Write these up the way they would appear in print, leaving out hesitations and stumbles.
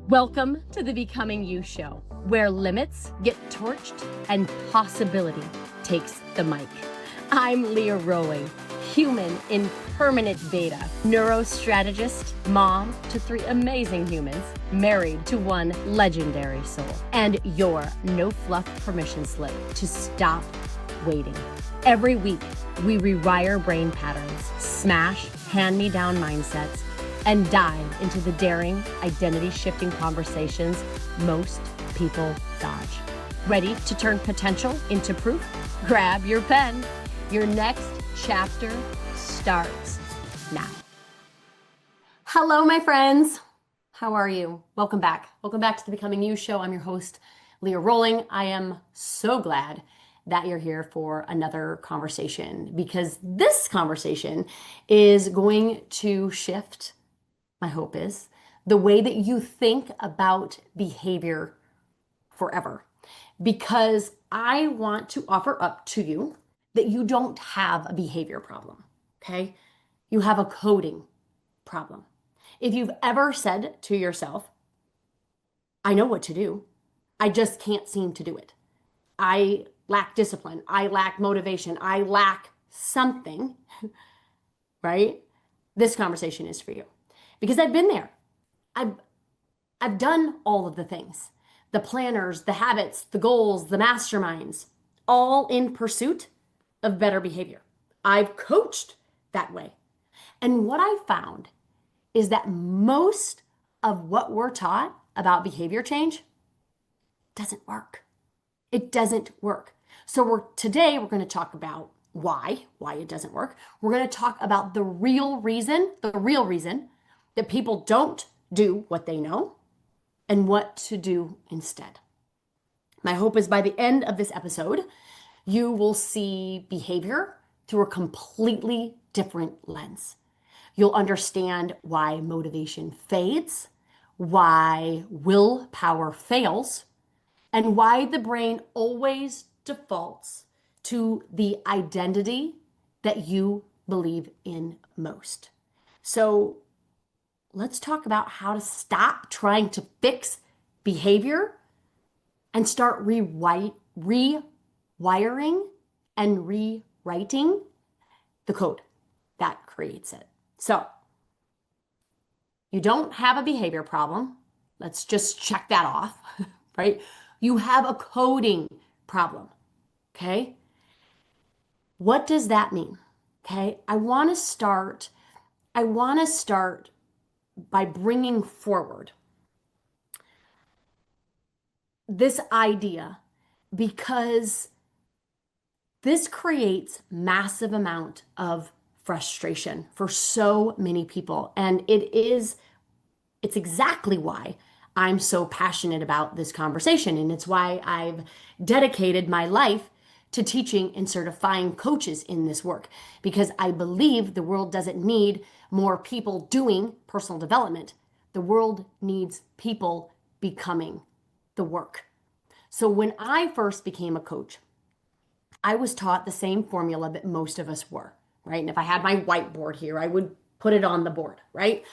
Welcome to the Becoming You show, where limits get torched and possibility takes the mic. I'm Leah Rowling, human in permanent beta, neurostrategist, mom to 3 amazing humans, married to 1 legendary soul, and your no fluff permission slip to stop waiting. Every week, we rewire brain patterns, smash hand-me-down mindsets, and dive into the daring, identity-shifting conversations most people dodge. Ready to turn potential into proof? Grab your pen. Your next chapter starts now. Hello, my friends. How are you? Welcome back. Welcome back to the Becoming You show. I'm your host, Leah Rowling. I am so glad that you're here for another conversation, because this conversation is going to shift, my hope is, the way that you think about behavior forever. Because I want to offer up to you that you don't have a behavior problem, okay? You have a coding problem. If you've ever said to yourself, I know what to do, I just can't seem to do it. I lack discipline, I lack motivation, I lack something, right? This conversation is for you. Because I've been there. I've done all of the things. The planners, the habits, the goals, the masterminds, all in pursuit of better behavior. I've coached that way. And what I found is that most of what we're taught about behavior change doesn't work. It doesn't work. So today we're going to talk about why it doesn't work. We're going to talk about the real reason that people don't do what they know and what to do instead. My hope is by the end of this episode, you will see behavior through a completely different lens. You'll understand why motivation fades, why willpower fails, and why the brain always defaults to the identity that you believe in most. So let's talk about how to stop trying to fix behavior and start rewiring and rewriting the code that creates it. So you don't have a behavior problem. Let's just check that off, right? You have a coding problem, okay? What does that mean? Okay, I want to start by bringing forward this idea, because this creates massive amount of frustration for so many people. And it's exactly why I'm so passionate about this conversation. And it's why I've dedicated my life to teaching and certifying coaches in this work, because I believe the world doesn't need more people doing personal development. The world needs people becoming the work. So when I first became a coach, I was taught the same formula that most of us were, right? And if I had my whiteboard here, I would put it on the board, right?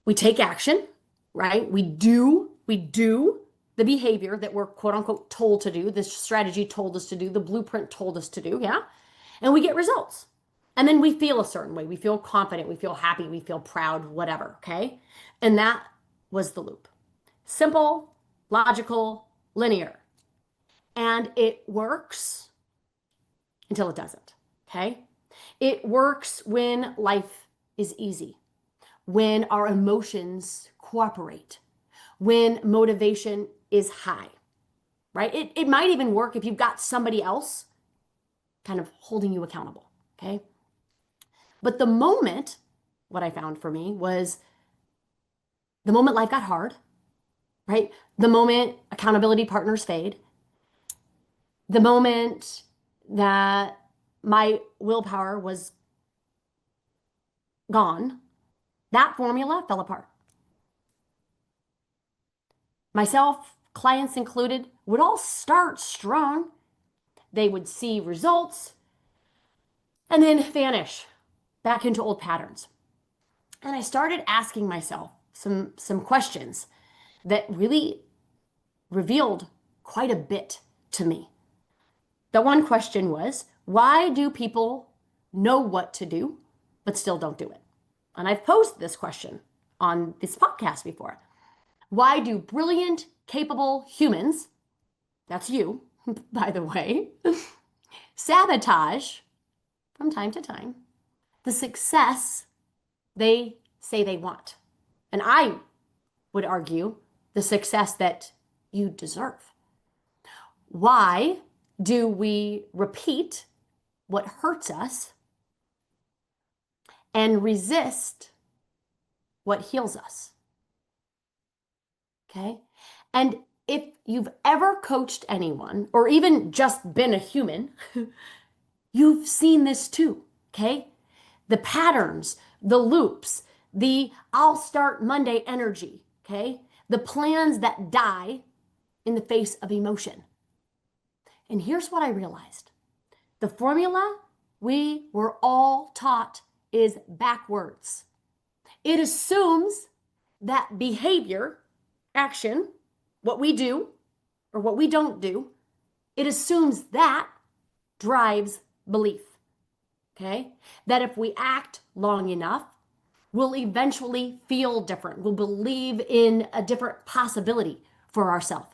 We take action, right? We do the behavior that we're quote unquote told to do, this strategy told us to do, the blueprint told us to do, yeah? And we get results. And then we feel a certain way. We feel confident, we feel happy, we feel proud, whatever, okay? And that was the loop. Simple, logical, linear. And it works until it doesn't, okay? It works when life is easy, when our emotions cooperate, when motivation is high, right? It might even work if you've got somebody else kind of holding you accountable, okay? But the moment, what I found for me was the moment life got hard, right? The moment accountability partners fade, the moment that my willpower was gone, that formula fell apart. Myself, clients included, would all start strong. They would see results and then vanish back into old patterns. And I started asking myself some questions. that really revealed quite a bit to me. The one question was, why do people know what to do, but still don't do it? And I've posed this question on this podcast before. Why do brilliant, capable humans, that's you, by the way, sabotage from time to time the success they say they want? And I would argue the success that you deserve. Why do we repeat what hurts us and resist what heals us? Okay? And if you've ever coached anyone or even just been a human, you've seen this too, okay? The patterns, the loops, the I'll start Monday energy, okay? The plans that die in the face of emotion. And here's what I realized. The formula we were all taught is backwards. It assumes that behavior, action, what we do or what we don't do, it assumes that drives belief, okay? That if we act long enough, we'll eventually feel different. We'll believe in a different possibility for ourselves.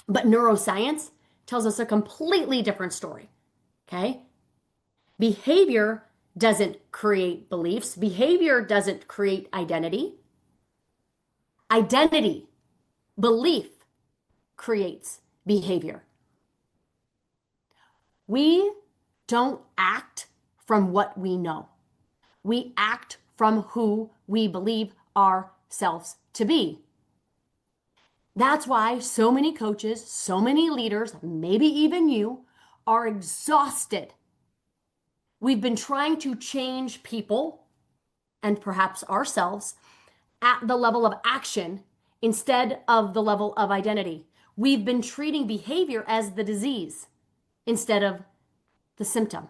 But neuroscience tells us a completely different story, okay? Behavior doesn't create beliefs. Behavior doesn't create identity. Identity, belief creates behavior. We don't act from what we know. We act from who we believe ourselves to be. That's why so many coaches, so many leaders, maybe even you, are exhausted. We've been trying to change people and perhaps ourselves at the level of action instead of the level of identity. We've been treating behavior as the disease instead of the symptom.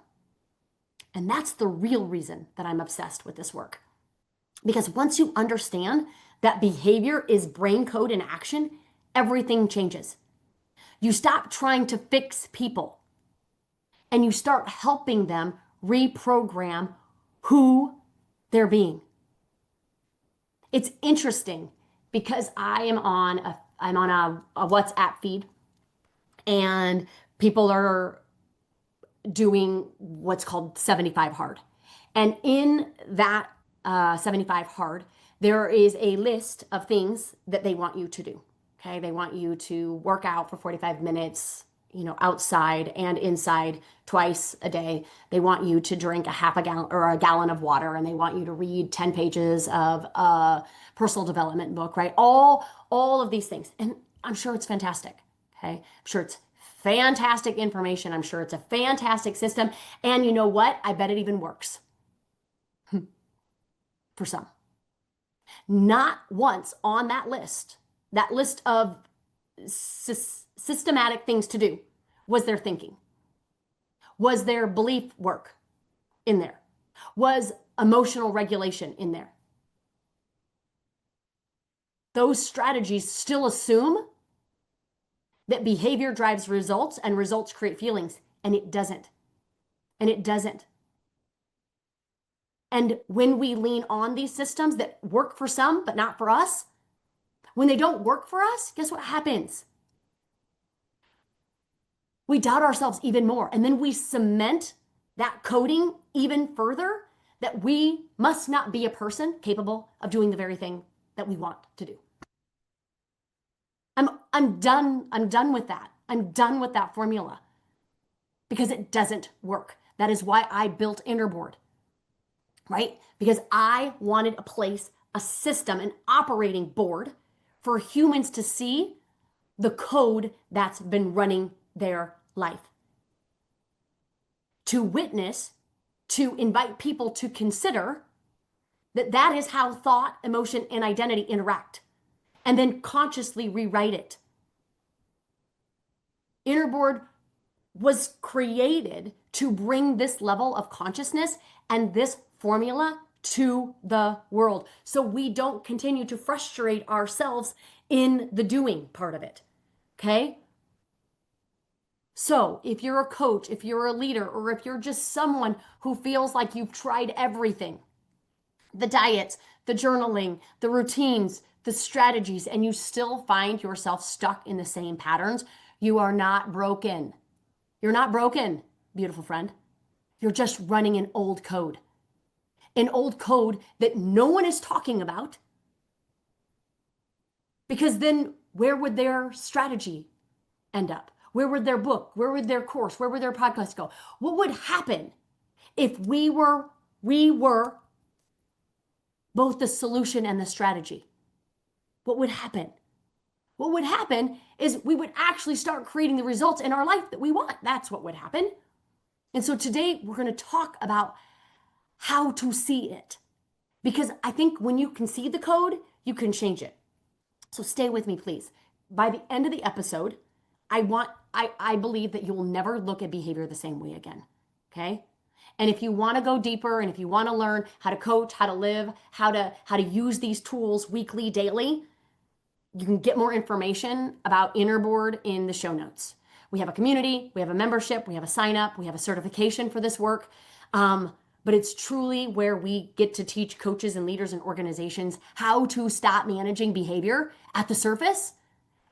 And that's the real reason that I'm obsessed with this work. Because once you understand that behavior is brain code in action, everything changes. You stop trying to fix people and you start helping them reprogram who they're being. It's interesting because I'm on a WhatsApp feed and people are doing what's called 75 hard. And in that 75 hard, there is a list of things that they want you to do. Okay, they want you to work out for 45 minutes, outside and inside twice a day. They want you to drink a half a gallon or a gallon of water, and they want you to read 10 pages of a personal development book, right? All of these things. And I'm sure it's fantastic. Okay, I'm sure it's fantastic information. I'm sure it's a fantastic system. And you know what? I bet it even works for some. Not once on that list of systematic things to do, was there thinking? Was there belief work in there? Was emotional regulation in there? Those strategies still assume that behavior drives results and results create feelings, and it doesn't. And it doesn't. And when we lean on these systems that work for some but not for us, when they don't work for us, guess what happens? We doubt ourselves even more. And then we cement that coding even further that we must not be a person capable of doing the very thing that we want to do. I'm done with that. I'm done with that formula because it doesn't work. That is why I built Innerboard, right? Because I wanted a place, a system, an operating board for humans to see the code that's been running their life. To witness, to invite people to consider that is how thought, emotion, and identity interact, and then consciously rewrite it. Innerboard was created to bring this level of consciousness and this formula to the world so we don't continue to frustrate ourselves in the doing part of it. Okay? So if you're a coach, if you're a leader, or if you're just someone who feels like you've tried everything, the diets, the journaling, the routines, the strategies, and you still find yourself stuck in the same patterns, you are not broken. You're not broken, beautiful friend. You're just running an old code that no one is talking about. Because then where would their strategy end up? Where would their book? Where would their course? Where would their podcast go? What would happen if we were both the solution and the strategy? What would happen? What would happen is we would actually start creating the results in our life that we want. That's what would happen. And so today we're going to talk about how to see it. Because I think when you can see the code, you can change it. So stay with me, please. By the end of the episode, I believe that you will never look at behavior the same way again. Okay? And if you want to go deeper and if you want to learn how to coach, how to live, how to use these tools weekly, daily, you can get more information about Innerboard in the show notes. We have a community, we have a membership, we have a sign up, we have a certification for this work. But it's truly where we get to teach coaches and leaders and organizations how to stop managing behavior at the surface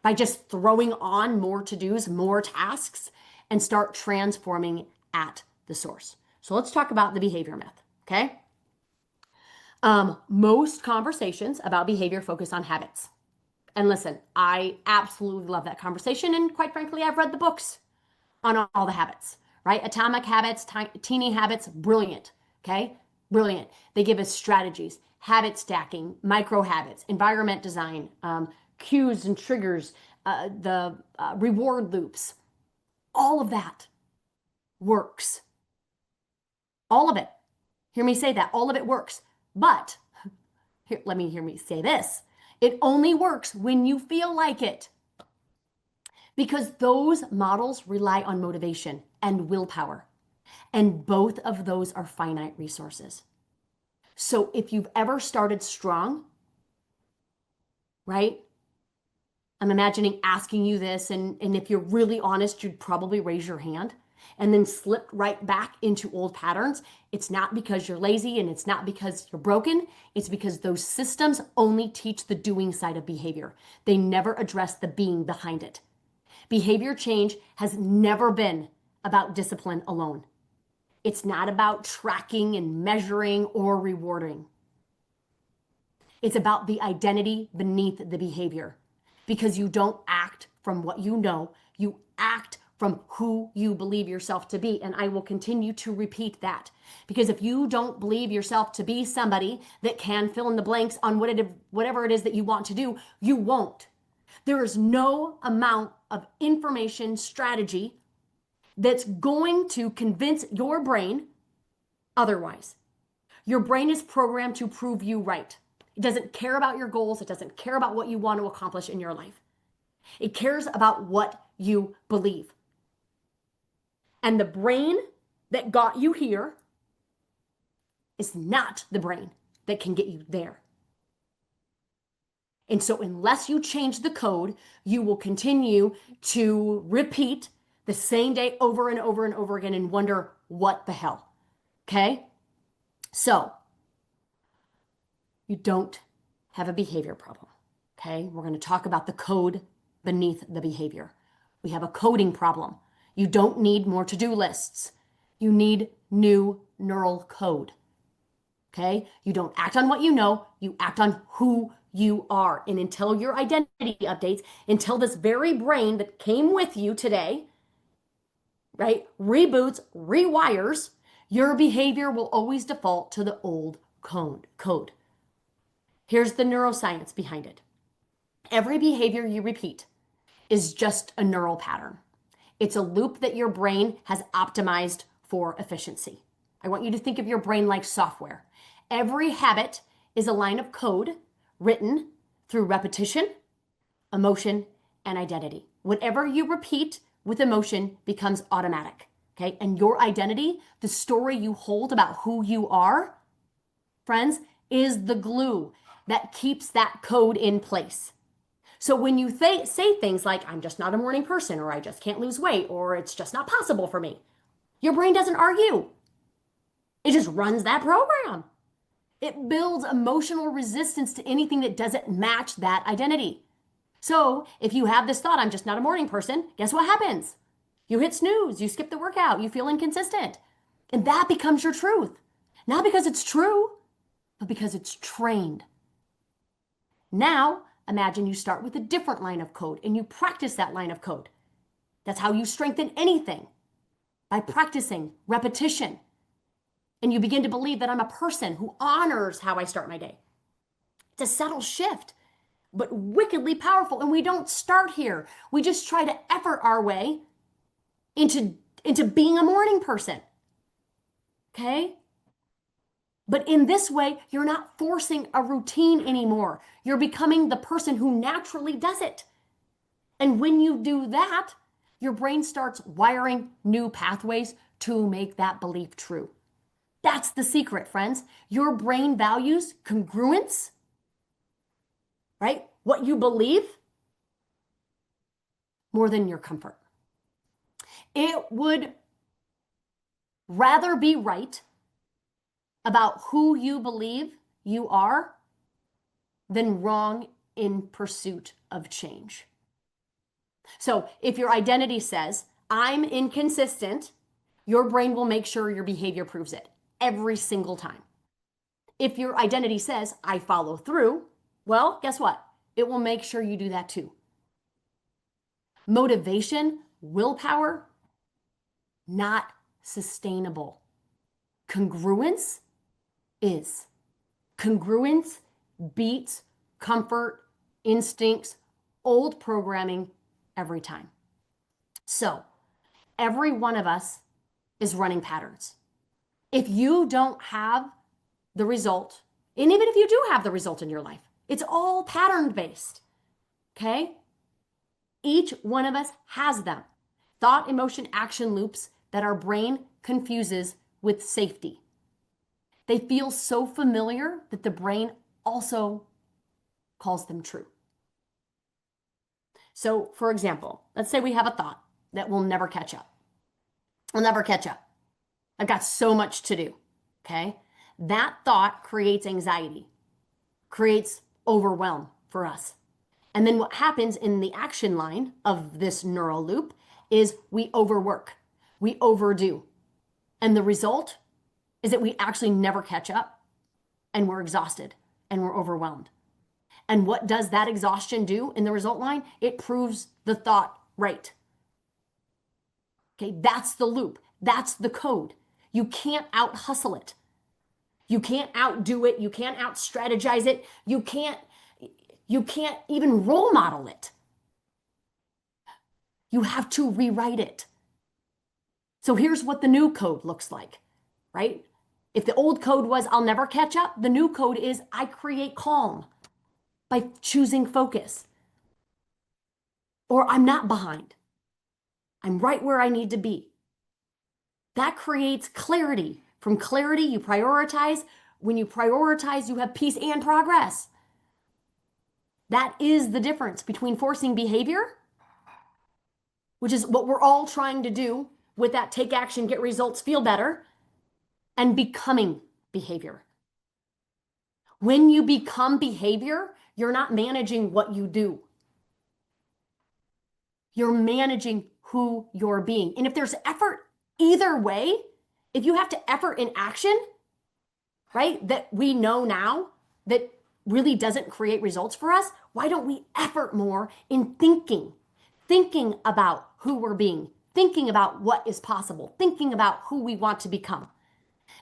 by just throwing on more to-dos, more tasks, and start transforming at the source. So let's talk about the behavior myth, okay? Most conversations about behavior focus on habits. And listen, I absolutely love that conversation. And quite frankly, I've read the books on all the habits, right? Atomic Habits, Teeny Habits, brilliant, okay? Brilliant. They give us strategies, habit stacking, micro habits, environment design, cues and triggers, the reward loops. All of that works. All of it. Hear me say that. All of it works. But let me hear me say this. It only works when you feel like it. Because those models rely on motivation and willpower. And both of those are finite resources. So if you've ever started strong, right? I'm imagining asking you this, and if you're really honest, you'd probably raise your hand and then slip right back into old patterns. It's not because you're lazy and it's not because you're broken. It's because those systems only teach the doing side of behavior. They never address the being behind it. Behavior change has never been about discipline alone. It's not about tracking and measuring or rewarding. It's about the identity beneath the behavior. Because you don't act from what you know, you act from who you believe yourself to be. And I will continue to repeat that. Because if you don't believe yourself to be somebody that can fill in the blanks on whatever it is that you want to do, you won't. There is no amount of information strategy that's going to convince your brain otherwise. Your brain is programmed to prove you right. It doesn't care about your goals. It doesn't care about what you want to accomplish in your life. It cares about what you believe. And the brain that got you here is not the brain that can get you there. And so unless you change the code, you will continue to repeat the same day over and over and over again and wonder, what the hell? Okay? So you don't have a behavior problem. Okay? We're going to talk about the code beneath the behavior. We have a coding problem. You don't need more to-do lists. You need new neural code. Okay? You don't act on what you know, you act on who you are. And until your identity updates, until this very brain that came with you today, right, reboots, rewires, your behavior will always default to the old code. Here's the neuroscience behind it. Every behavior you repeat is just a neural pattern. It's a loop that your brain has optimized for efficiency. I want you to think of your brain like software. Every habit is a line of code written through repetition, emotion, and identity. Whatever you repeat with emotion becomes automatic, okay? And your identity, the story you hold about who you are, friends, is the glue that keeps that code in place. So when you say things like, I'm just not a morning person, or I just can't lose weight, or it's just not possible for me, your brain doesn't argue. It just runs that program. It builds emotional resistance to anything that doesn't match that identity. So if you have this thought, I'm just not a morning person, guess what happens? You hit snooze, you skip the workout, you feel inconsistent. And that becomes your truth. Not because it's true, but because it's trained. Now, imagine you start with a different line of code and you practice that line of code. That's how you strengthen anything, by practicing repetition. And you begin to believe that I'm a person who honors how I start my day. It's a subtle shift, but wickedly powerful. And we don't start here. We just try to effort our way into being a morning person. Okay? But in this way, you're not forcing a routine anymore. You're becoming the person who naturally does it. And when you do that, your brain starts wiring new pathways to make that belief true. That's the secret, friends. Your brain values congruence, right? What you believe more than your comfort. It would rather be right about who you believe you are than wrong in pursuit of change. So if your identity says, I'm inconsistent, your brain will make sure your behavior proves it every single time. If your identity says, I follow through, well, guess what? It will make sure you do that too. Motivation, willpower, not sustainable. Congruence is. Congruence beats comfort, instincts, old programming every time. So every one of us is running patterns. If you don't have the result, and even if you do have the result in your life, it's all pattern based. Okay? Each one of us has them. Thought, emotion, action loops that our brain confuses with safety. They feel so familiar that the brain also calls them true. So, for example, let's say we have a thought that will never catch up. I'll never catch up. I've got so much to do. Okay? That thought creates anxiety, creates overwhelm for us. And then what happens in the action line of this neural loop is we overwork, we overdo. And the result is that we actually never catch up and we're exhausted and we're overwhelmed. And what does that exhaustion do in the result line? It proves the thought right. Okay, that's the loop. That's the code. You can't out hustle it. You can't outdo it. You can't out strategize it. You can't even role model it. You have to rewrite it. So here's what the new code looks like, right? If the old code was, I'll never catch up, the new code is, I create calm by choosing focus. Or I'm not behind. I'm right where I need to be. That creates clarity. From clarity, you prioritize. When you prioritize, you have peace and progress. That is the difference between forcing behavior, which is what we're all trying to do with that take action, get results, feel better, and becoming behavior. When you become behavior, you're not managing what you do. You're managing who you're being. And if there's effort either way, if you have to effort in action, right, that we know now that really doesn't create results for us, why don't we effort more in thinking about who we're being, thinking about what is possible, thinking about who we want to become?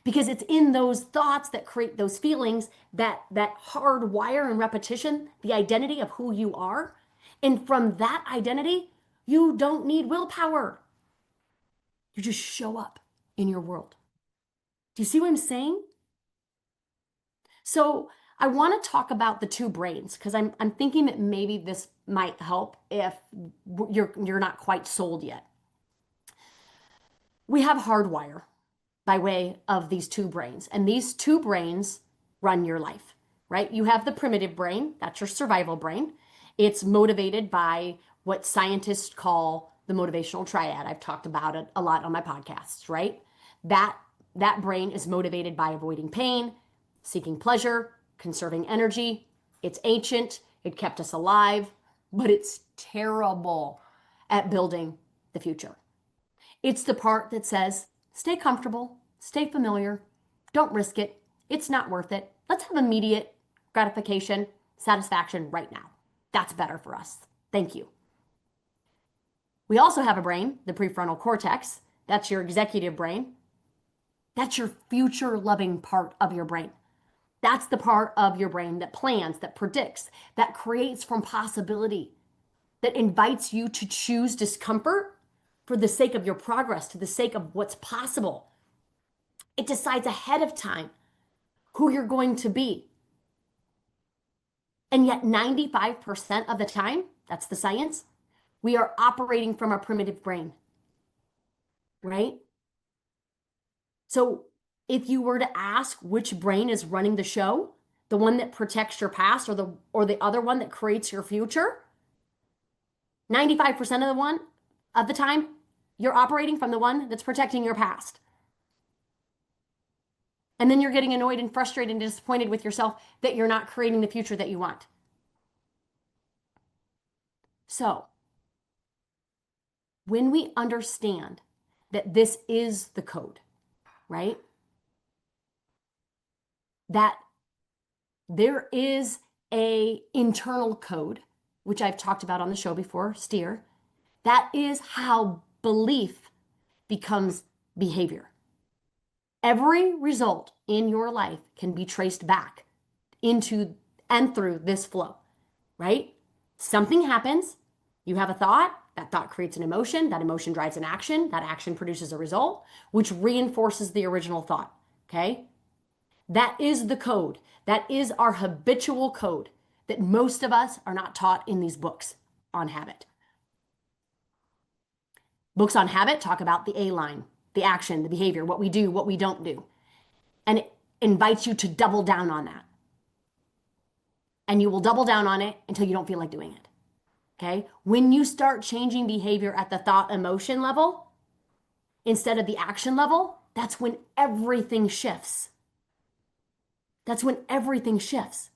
Because it's in those thoughts that create those feelings, that hard wire and repetition, the identity of who you are. And from that identity, you don't need willpower. You just show up in your world. Do you see what I'm saying? So I want to talk about the two brains, because I'm thinking that maybe this might help if you're not quite sold yet. We have hardwire by way of these two brains, and these two brains run your life, right? You have the primitive brain, that's your survival brain, It's motivated by what scientists call the motivational triad. I've talked about it a lot on my podcasts, right? That that brain is motivated by avoiding pain, seeking pleasure, conserving energy. It's ancient, it kept us alive, but it's terrible at building the future. It's the part that says, stay comfortable, stay familiar, don't risk it. It's not worth it. Let's have immediate gratification, satisfaction right now. That's better for us. Thank you. We also have a brain, the prefrontal cortex. That's your executive brain. That's your future loving part of your brain. That's the part of your brain that plans, that predicts, that creates from possibility, that invites you to choose discomfort for the sake of your progress, to the sake of what's possible. It decides ahead of time who you're going to be. And yet 95% of the time, that's the science, we are operating from our primitive brain, right? So if you were to ask which brain is running the show, the one that protects your past or the other one that creates your future, 95% of the time, you're operating from the one that's protecting your past. And then you're getting annoyed and frustrated and disappointed with yourself that you're not creating the future that you want. So, when we understand that this is the code, right? That there is a internal code, which I've talked about on the show before, steer. That is how belief becomes behavior. Every result in your life can be traced back into and through this flow, right? Something happens, you have a thought, that thought creates an emotion, that emotion drives an action, that action produces a result, which reinforces the original thought, okay? That is the code. That is our habitual code that most of us are not taught in these books on habit. Books on habit talk about the A line, the action, the behavior, what we do, what we don't do. And it invites you to double down on that. And you will double down on it until you don't feel like doing it. Okay? When you start changing behavior at the thought emotion level instead of the action level, that's when everything shifts. That's when everything shifts.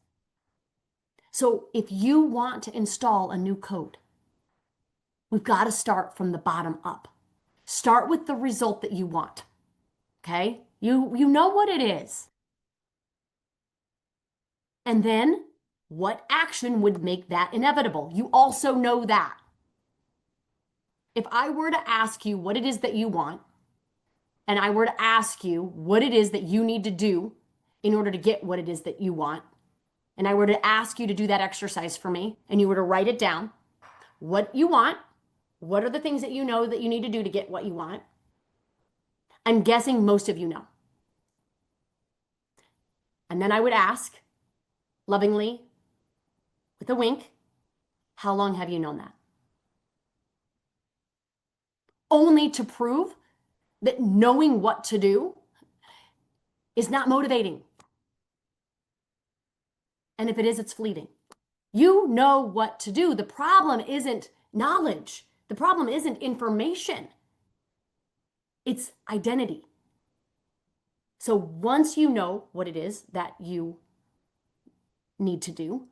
So if you want to install a new code, we've got to start from the bottom up. Start with the result that you want. Okay? You know what it is. And then what action would make that inevitable? You also know that. If I were to ask you what it is that you want, and I were to ask you what it is that you need to do in order to get what it is that you want, and I were to ask you to do that exercise for me, and you were to write it down, what you want, what are the things that you know that you need to do to get what you want? I'm guessing most of you know. And then I would ask, lovingly, with a wink, how long have you known that? Only to prove that knowing what to do is not motivating. And if it is, it's fleeting. You know what to do. The problem isn't knowledge. The problem isn't information. It's identity. So once you know what it is that you need to do,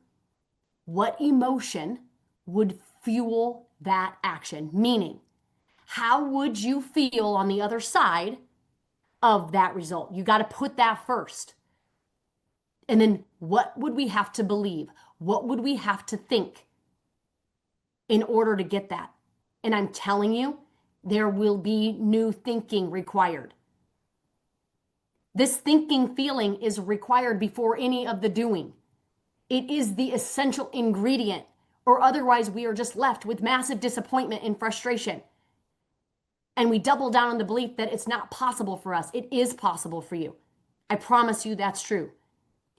what emotion would fuel that action? Meaning, how would you feel on the other side of that result? You got to put that first. And then what would we have to believe? What would we have to think in order to get that? And I'm telling you, there will be new thinking required. This thinking feeling is required before any of the doing. It is the essential ingredient, or otherwise we are just left with massive disappointment and frustration. And we double down on the belief that it's not possible for us. It is possible for you. I promise you that's true.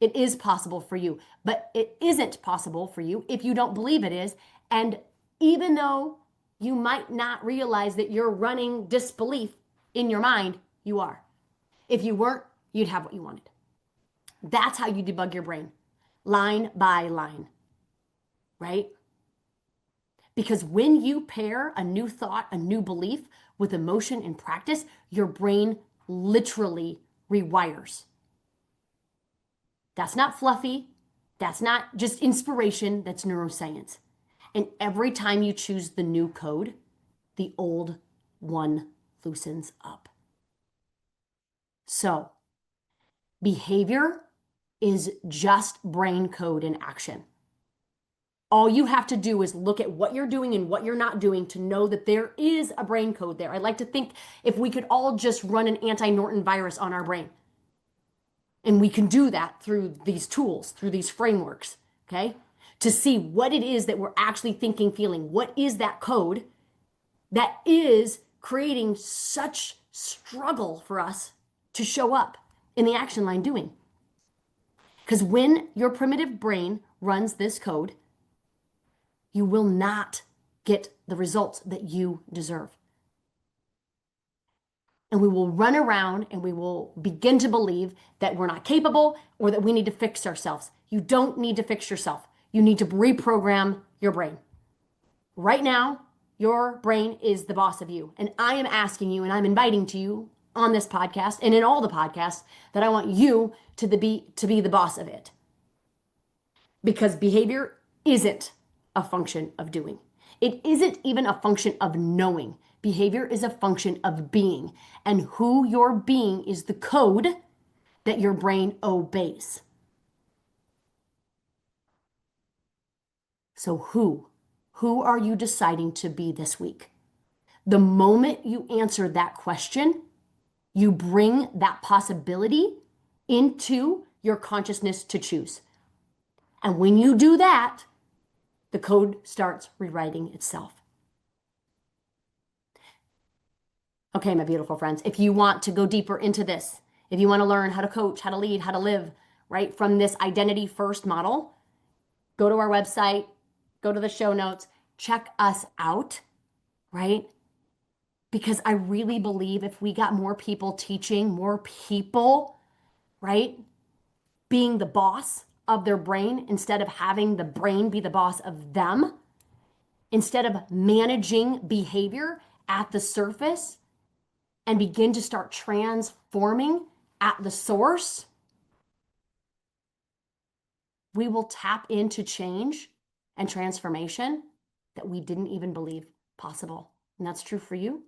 It is possible for you, but it isn't possible for you if you don't believe it is. And even though you might not realize that you're running disbelief in your mind, you are. If you weren't, you'd have what you wanted. That's how you debug your brain, line by line, right? Because when you pair a new thought, a new belief with emotion and practice, your brain literally rewires. That's not fluffy. That's not just inspiration. That's neuroscience. And every time you choose the new code, the old one loosens up. So, behavior is just brain code in action. All you have to do is look at what you're doing and what you're not doing to know that there is a brain code there. I like to think if we could all just run an anti-Norton virus on our brain. And we can do that through these tools, through these frameworks, okay? To see what it is that we're actually thinking, feeling. What is that code that is creating such struggle for us to show up in the action line doing? Because when your primitive brain runs this code, you will not get the results that you deserve. And we will run around and we will begin to believe that we're not capable or that we need to fix ourselves. You don't need to fix yourself. You need to reprogram your brain. Right now, your brain is the boss of you. And I am asking you and I'm inviting to you on this podcast and in all the podcasts that I want you to be the boss of it. Because behavior isn't a function of doing. It isn't even a function of knowing. Behavior is a function of being. And who you're being is the code that your brain obeys. So who are you deciding to be this week? The moment you answer that question, you bring that possibility into your consciousness to choose. And when you do that, the code starts rewriting itself. Okay, my beautiful friends, if you want to go deeper into this, if you want to learn how to coach, how to lead, how to live, right, from this identity first model, go to our website, go to the show notes, check us out, right? Because I really believe if we got more people teaching, more people, right, being the boss of their brain instead of having the brain be the boss of them, instead of managing behavior at the surface and begin to start transforming at the source, we will tap into change and transformation that we didn't even believe possible. And that's true for you,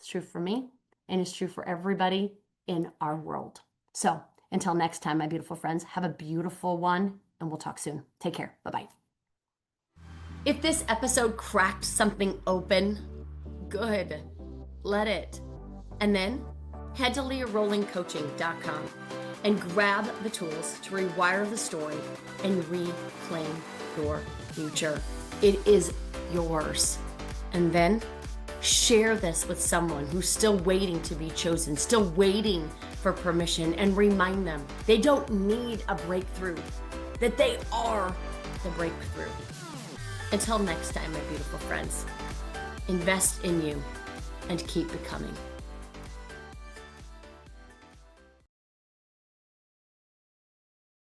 it's true for me, and it's true for everybody in our world. So until next time, my beautiful friends, have a beautiful one, and we'll talk soon. Take care. Bye-bye. If this episode cracked something open, good. Let it. And then head to leahrollingcoaching.com and grab the tools to rewire the story and reclaim your future. It is yours. And then share this with someone who's still waiting to be chosen, still waiting for permission, and remind them they don't need a breakthrough, that they are the breakthrough. Until next time, my beautiful friends, invest in you and keep becoming.